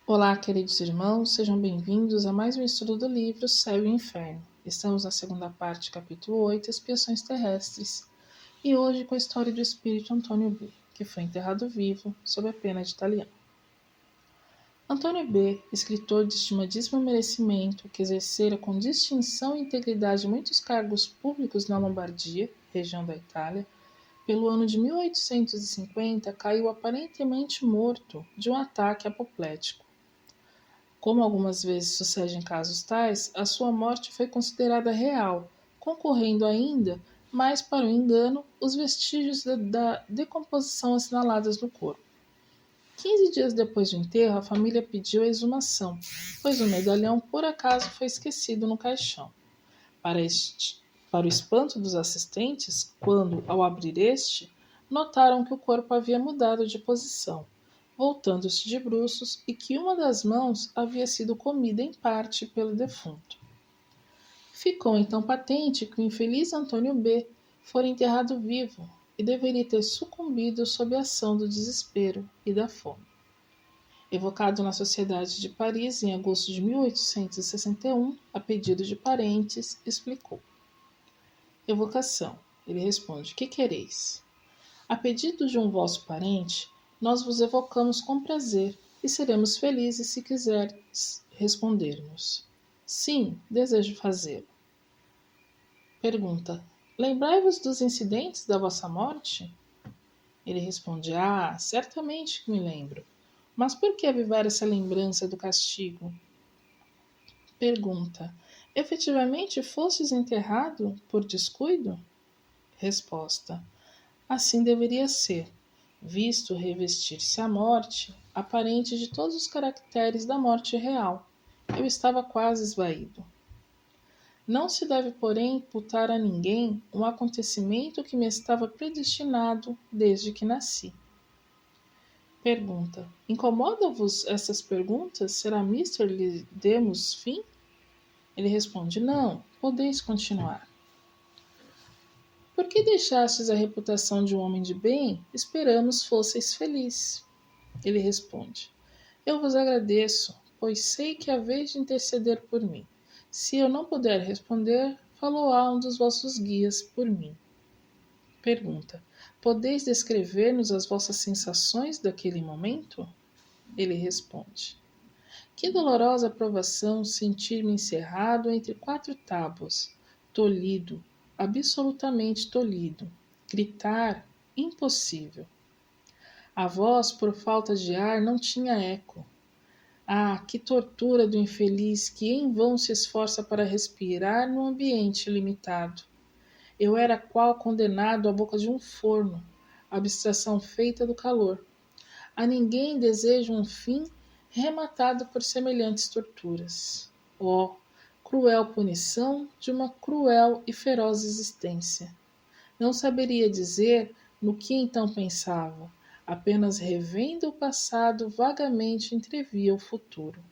Olá, queridos irmãos, sejam bem-vindos a mais um estudo do livro Céu e Inferno. Estamos na segunda parte, capítulo 8, Expiações Terrestres, e hoje com a história do espírito Antônio B., que foi enterrado vivo sob a pena de talião. Antônio B., escritor de estimadíssimo merecimento, que exercera com distinção e integridade muitos cargos públicos na Lombardia, região da Itália, pelo ano de 1850 caiu aparentemente morto de um ataque apoplético. Como algumas vezes sucede em casos tais, a sua morte foi considerada real, concorrendo ainda mais para o engano os vestígios da decomposição assinaladas no corpo. 15 dias depois do enterro, a família pediu a exumação, pois o medalhão por acaso foi esquecido no caixão. Para o espanto dos assistentes, quando, ao abrir este, notaram que o corpo havia mudado de posição, voltando-se de bruços, e que uma das mãos havia sido comida em parte pelo defunto. Ficou então patente que o infeliz Antônio B. fora enterrado vivo e deveria ter sucumbido sob a ação do desespero e da fome. Evocado na Sociedade de Paris em agosto de 1861, a pedido de parentes, explicou. Evocação. Ele responde: Que quereis? A pedido de um vosso parente, nós vos evocamos com prazer e seremos felizes se quiseres respondermos. Sim, desejo fazê-lo. Pergunta: Lembrai-vos dos incidentes da vossa morte? Ele responde: certamente que me lembro. Mas por que avivar essa lembrança do castigo? Pergunta: Efetivamente fostes enterrado por descuido? Resposta: Assim deveria ser, visto revestir-se a morte, aparente de todos os caracteres da morte real. Eu estava quase esvaído. Não se deve, porém, imputar a ninguém um acontecimento que me estava predestinado desde que nasci. Pergunta: Incomoda-vos essas perguntas? Será mister lhe demos fim? Ele responde: Não, podeis continuar. Por que deixastes a reputação de um homem de bem? Esperamos fosseis feliz. Ele responde: Eu vos agradeço, pois sei que haveis de interceder por mim. Se eu não puder responder, falou-á um dos vossos guias por mim. Pergunta: Podeis descrever-nos as vossas sensações daquele momento? Ele responde: Que dolorosa provação sentir-me encerrado entre quatro tábuas, tolhido, absolutamente tolhido. Gritar, impossível. A voz, por falta de ar, não tinha eco. Que tortura do infeliz que em vão se esforça para respirar num ambiente limitado. Eu era qual condenado à boca de um forno, abstração feita do calor. A ninguém desejo um fim rematado por semelhantes torturas. Cruel punição de uma cruel e feroz existência. Não saberia dizer no que então pensava, apenas revendo o passado, vagamente entrevia o futuro.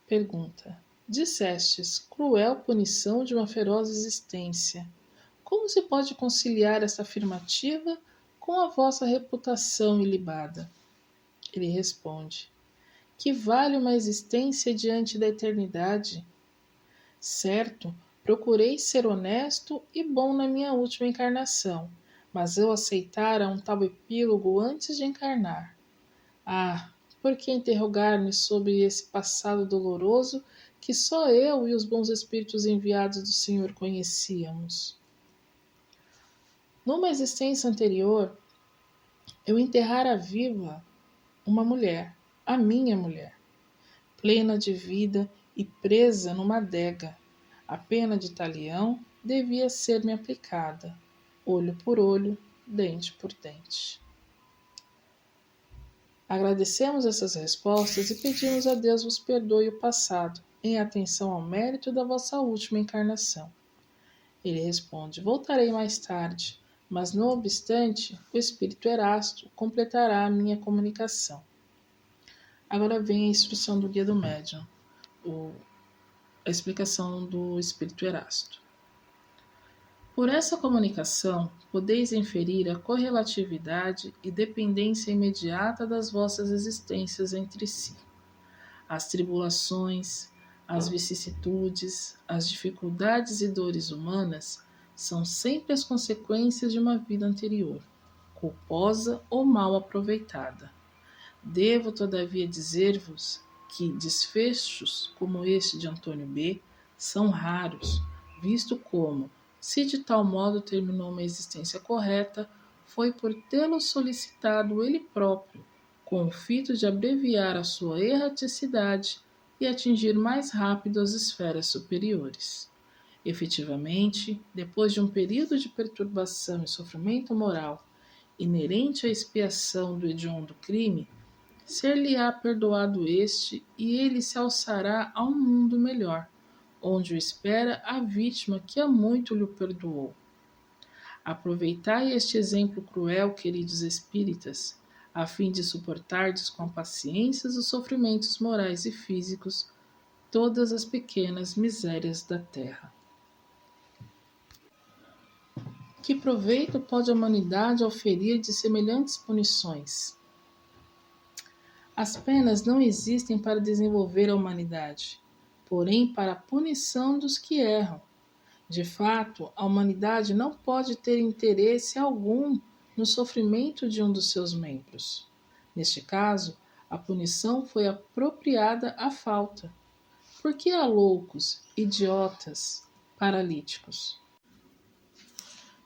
Pergunta: Dissestes, cruel punição de uma feroz existência. Como se pode conciliar esta afirmativa com a vossa reputação ilibada? Ele responde: Que vale uma existência diante da eternidade? Certo, procurei ser honesto e bom na minha última encarnação, mas eu aceitara um tal epílogo antes de encarnar. Por que interrogar-me sobre esse passado doloroso que só eu e os bons espíritos enviados do Senhor conhecíamos? Numa existência anterior, eu enterrara viva uma mulher, a minha mulher, plena de vida e presa numa adega. A pena de talião devia ser-me aplicada, olho por olho, dente por dente. Agradecemos essas respostas e pedimos a Deus vos perdoe o passado, em atenção ao mérito da vossa última encarnação. Ele responde: Voltarei mais tarde, mas não obstante, o espírito Erasto completará a minha comunicação. Agora vem a instrução do guia do médium, a explicação do espírito Erasto. Por essa comunicação, podeis inferir a correlatividade e dependência imediata das vossas existências entre si. As tribulações, as vicissitudes, as dificuldades e dores humanas são sempre as consequências de uma vida anterior, culposa ou mal aproveitada. Devo, todavia, dizer-vos que desfechos como este de Antônio B. são raros, visto como, se de tal modo terminou uma existência correta, foi por tê-lo solicitado ele próprio, com o fito de abreviar a sua erraticidade e atingir mais rápido as esferas superiores. Efetivamente, depois de um período de perturbação e sofrimento moral inerente à expiação do hediondo crime, ser-lhe-á perdoado este, e ele se alçará a um mundo melhor, onde o espera a vítima que há muito lhe perdoou. Aproveitai este exemplo cruel, queridos espíritas, a fim de suportardes com paciência os sofrimentos morais e físicos, todas as pequenas misérias da terra. Que proveito pode a humanidade oferir de semelhantes punições? As penas não existem para desenvolver a humanidade, porém para a punição dos que erram. De fato, a humanidade não pode ter interesse algum no sofrimento de um dos seus membros. Neste caso, a punição foi apropriada à falta. Por que há loucos, idiotas, paralíticos?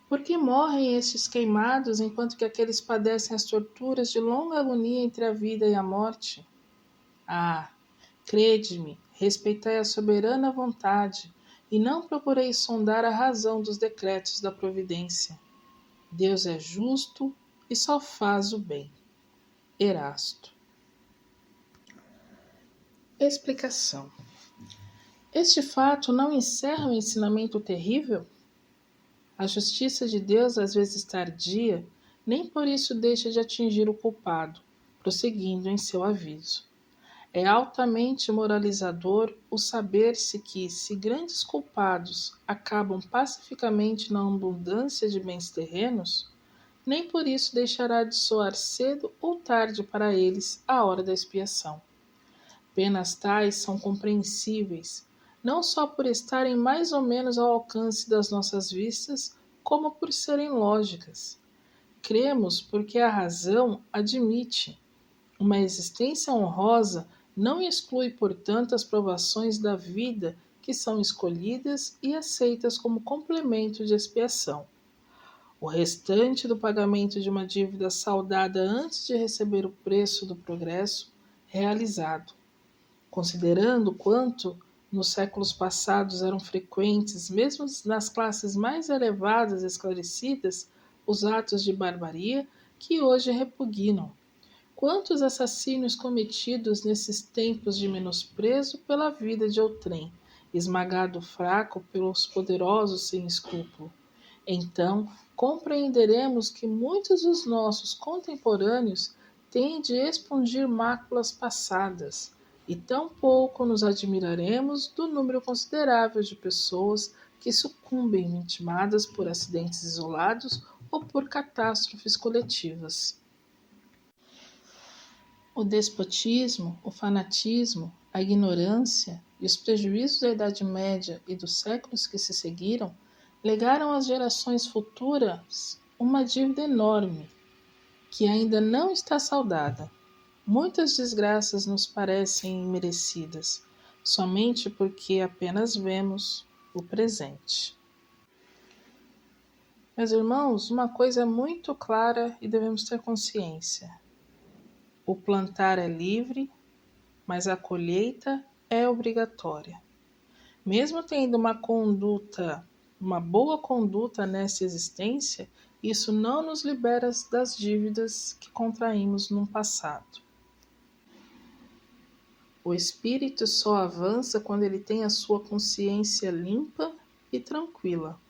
Por que morrem estes queimados enquanto que aqueles padecem as torturas de longa agonia entre a vida e a morte? Ah, crede-me, respeitai a soberana vontade e não procureis sondar a razão dos decretos da providência. Deus é justo e só faz o bem. Erasto. Explicação. Este fato não encerra um ensinamento terrível? A justiça de Deus, às vezes tardia, nem por isso deixa de atingir o culpado, prosseguindo em seu aviso. É altamente moralizador o saber-se que, se grandes culpados acabam pacificamente na abundância de bens terrenos, nem por isso deixará de soar cedo ou tarde para eles a hora da expiação. Penas tais são compreensíveis, não só por estarem mais ou menos ao alcance das nossas vistas, como por serem lógicas. Cremos porque a razão admite. Uma existência honrosa não exclui, portanto, as provações da vida que são escolhidas e aceitas como complemento de expiação. O restante do pagamento de uma dívida saldada antes de receber o preço do progresso realizado. Considerando quanto nos séculos passados eram frequentes, mesmo nas classes mais elevadas e esclarecidas, os atos de barbaria que hoje repugnam. Quantos assassínios cometidos nesses tempos de menosprezo pela vida de outrem, esmagado fraco pelos poderosos sem escrúpulo. Então, compreenderemos que muitos dos nossos contemporâneos têm de expungir máculas passadas, e tão pouco nos admiraremos do número considerável de pessoas que sucumbem vitimadas por acidentes isolados ou por catástrofes coletivas. O despotismo, o fanatismo, a ignorância e os prejuízos da Idade Média e dos séculos que se seguiram legaram às gerações futuras uma dívida enorme, que ainda não está saldada. Muitas desgraças nos parecem imerecidas, somente porque apenas vemos o presente. Meus irmãos, uma coisa é muito clara e devemos ter consciência. O plantar é livre, mas a colheita é obrigatória. Mesmo tendo uma boa conduta nessa existência, isso não nos libera das dívidas que contraímos no passado. O espírito só avança quando ele tem a sua consciência limpa e tranquila,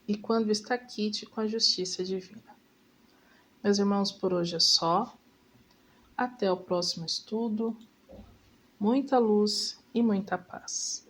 e quando está quite com a justiça divina. Meus irmãos, por hoje é só. Até o próximo estudo. Muita luz e muita paz.